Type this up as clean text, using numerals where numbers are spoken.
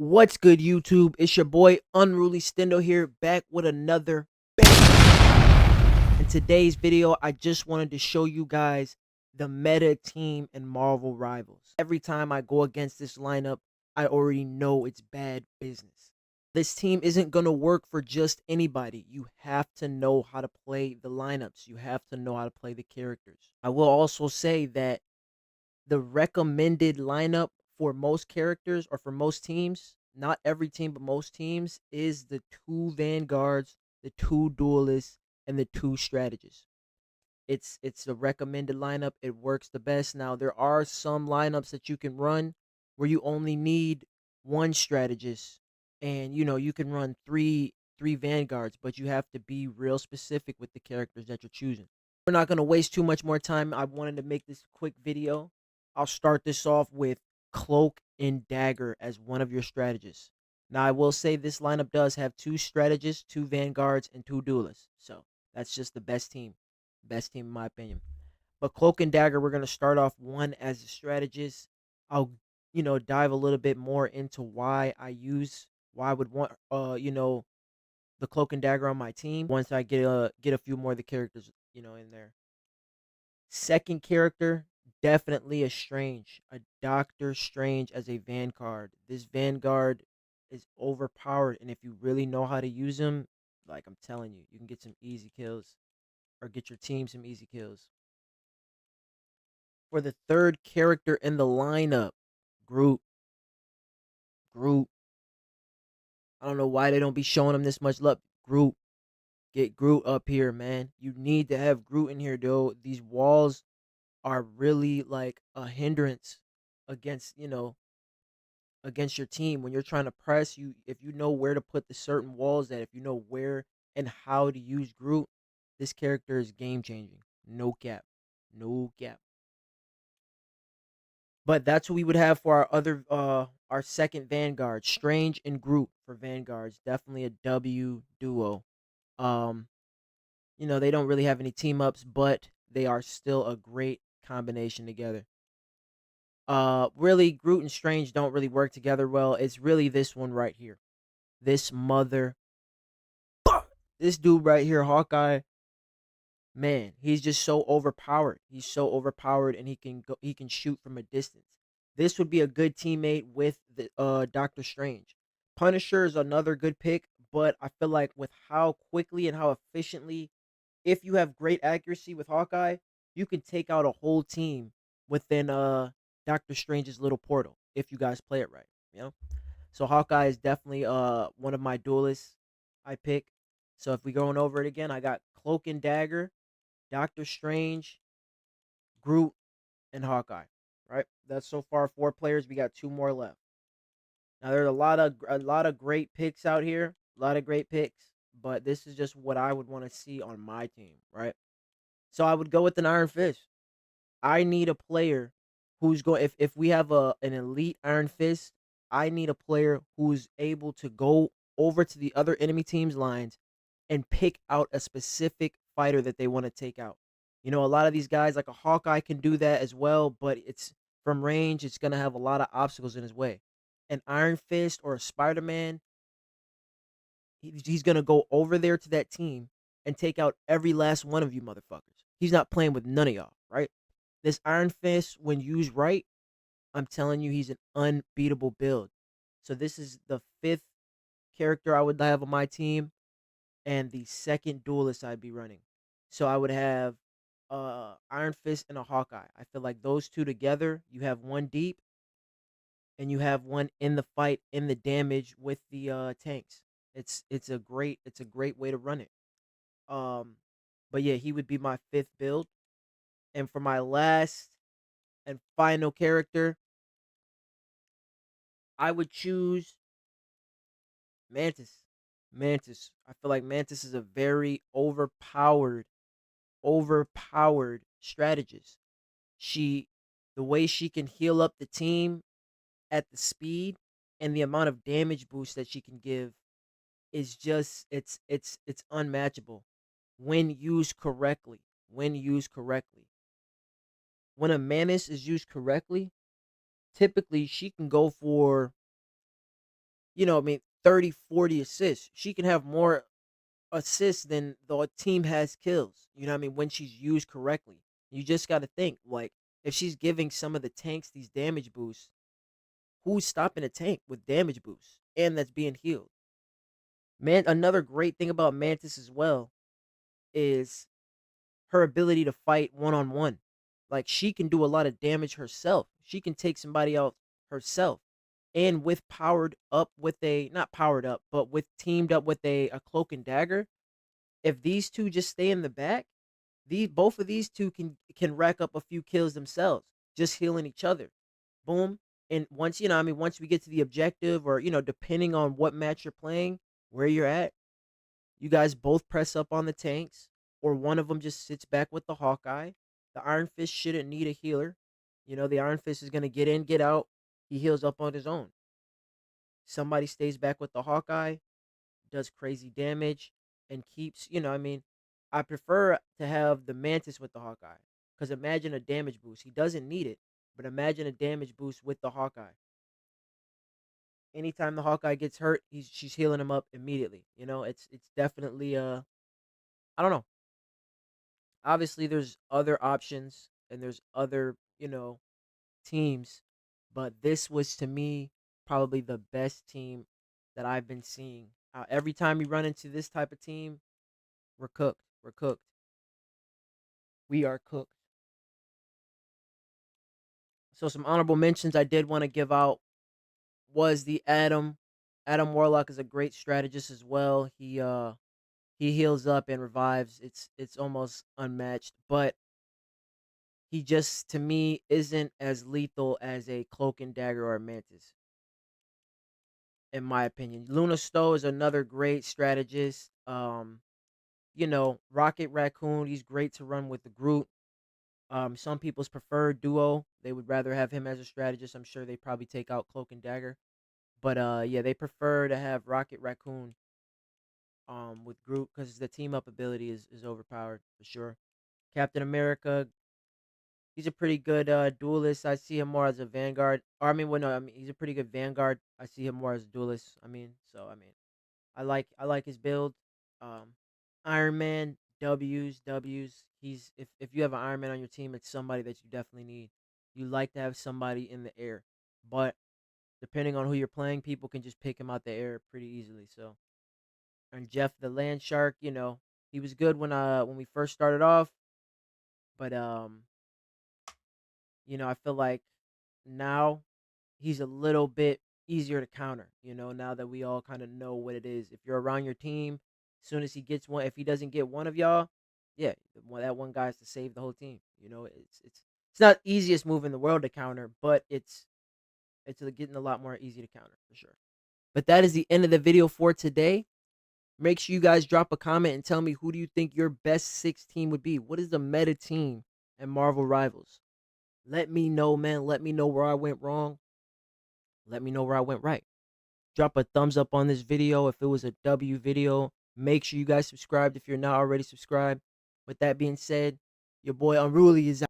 What's good, YouTube? It's your boy Unruly Stendo here, back with another bang. In today's video, I just wanted to show you guys the meta team in Marvel Rivals. Every time I go against this lineup, I already know it's bad business. This team isn't going to work for just anybody. You have to know how to play the lineups. You have to know how to play the characters. I will also say that the recommended lineup for most characters or for most teams, not every team, but most teams, is the two vanguards, the two duelists, and the two strategists. It's the recommended lineup. It works the best. Now there are some lineups that you can run where you only need one strategist, and you can run three vanguards, but you have to be real specific with the characters that you're choosing. We're not going to waste too much more time. I wanted to make this quick video. I'll start this off with Cloak and Dagger as one of your strategists. Now, I will say this lineup does have two strategists, two vanguards, and two duelists. So that's just the best team. Best team, in my opinion. But Cloak and Dagger, we're going to start off one as a strategist. I'll, dive a little bit more into why I would want, the Cloak and Dagger on my team once I get a few more of the characters, in there. Second character, definitely a Doctor Strange as a Vanguard. This Vanguard is overpowered, and if you really know how to use him, like I'm telling you, you can get some easy kills or get your team some easy kills. For the third character in the lineup, Groot. Groot. I don't know why they don't be showing him this much love. Groot. Get Groot up here, man. You need to have Groot in here, though. These walls are really like a hindrance against, against your team when you're trying to press. You If you know where to put the certain walls, that if you know where and how to use Groot, this character is game changing. No cap. No cap. But that's what we would have for our second Vanguard. Strange and Groot for Vanguards. Definitely a W duo. Um, they don't really have any team ups, but they are still a great combination together. Really, Groot and Strange don't really work together well. It's really this one right here. This mother this dude right here, Hawkeye, man, he's just so overpowered. He's so overpowered, and he can shoot from a distance. This would be a good teammate with the Doctor Strange. Punisher is another good pick, but I feel like with how quickly and how efficiently, if you have great accuracy with Hawkeye, you can take out a whole team within Doctor Strange's little portal if you guys play it right, you know? So Hawkeye is definitely one of my duelists I pick. So if we going over it again, I got Cloak and Dagger, Doctor Strange, Groot, and Hawkeye. Right? That's so far four players. We got two more left. Now there's a lot of great picks out here, a lot of great picks, but this is just what I would want to see on my team, right? So I would go with an Iron Fist. I need a player who's going. If we have an elite Iron Fist, I need a player who's able to go over to the other enemy team's lines and pick out a specific fighter that they want to take out. A lot of these guys, like a Hawkeye, can do that as well, but it's from range. It's gonna have a lot of obstacles in his way. An Iron Fist or a Spider Man, he's gonna go over there to that team and take out every last one of you motherfuckers. He's not playing with none of y'all, right? This Iron Fist, when used right, I'm telling you, he's an unbeatable build. So this is the fifth character I would have on my team, and the second duelist I'd be running. So I would have Iron Fist and a Hawkeye. I feel like those two together, you have one deep, and you have one in the fight, in the damage with the tanks. It's a great way to run it. Um, but yeah, he would be my fifth build. And for my last and final character, I would choose Mantis. Mantis. I feel like Mantis is a very overpowered strategist. She The way she can heal up the team at the speed and the amount of damage boost that she can give is just it's unmatchable when used correctly. When used correctly. When a Mantis is used correctly, typically she can go for I mean, 30, 40 assists. She can have more assists than the team has kills. You know what I mean? When she's used correctly. You just got to think, like, if she's giving some of the tanks these damage boosts, who's stopping a tank with damage boosts and that's being healed? Man, another great thing about Mantis as well is her ability to fight one on one. Like, she can do a lot of damage herself. She can take somebody out herself. And with powered up with a not powered up, but with teamed up with a cloak and dagger, if these two just stay in the back, these both of these two can rack up a few kills themselves, just healing each other. Boom. And once, once we get to the objective, or depending on what match you're playing, where you're at, you guys both press up on the tanks, or one of them just sits back with the Hawkeye. The Iron Fist shouldn't need a healer. The Iron Fist is going to get in, get out. He heals up on his own. Somebody stays back with the Hawkeye, does crazy damage, and keeps, I prefer to have the Mantis with the Hawkeye. Because imagine a damage boost. He doesn't need it, but imagine a damage boost with the Hawkeye. Anytime the Hawkeye gets hurt, she's healing him up immediately. It's definitely I don't know. Obviously there's other options and there's other, teams, but this was to me probably the best team that I've been seeing. Every time we run into this type of team, we're cooked. We're cooked. We are cooked. So some honorable mentions I did want to give out was the Adam. Adam Warlock is a great strategist as well. He heals up and revives. It's almost unmatched, but he just to me isn't as lethal as a Cloak and Dagger or a Mantis, in my opinion. Luna Stowe is another great strategist. Rocket Raccoon, he's great to run with the Groot. Some people's preferred duo. They would rather have him as a strategist. I'm sure they probably take out Cloak and Dagger. But yeah, they prefer to have Rocket Raccoon with Groot because the team up ability is overpowered for sure. Captain America, he's a pretty good duelist. I see him more as a Vanguard. Or I mean, well, no, I mean he's a pretty good Vanguard. I see him more as a duelist. I like his build. Um, Iron Man W's. He's if you have an Iron Man on your team, it's somebody that you definitely need. You like to have somebody in the air, but depending on who you're playing, people can just pick him out the air pretty easily. So, and Jeff the Land Shark, he was good when we first started off, but I feel like now he's a little bit easier to counter, now that we all kind of know what it is. If you're around your team, as soon as he gets one, if he doesn't get one of y'all, yeah, that one guy has to save the whole team. It's not easiest move in the world to counter, but it's getting a lot more easy to counter for sure. But that is the end of the video for today. Make sure you guys drop a comment and tell me, who do you think your best 6 team would be? What is the meta team and Marvel Rivals? Let me know, man. Let me know where I went wrong. Let me know where I went right. Drop a thumbs up on this video if it was a W video. Make sure you guys subscribed if you're not already subscribed. With that being said, your boy Unruly is out.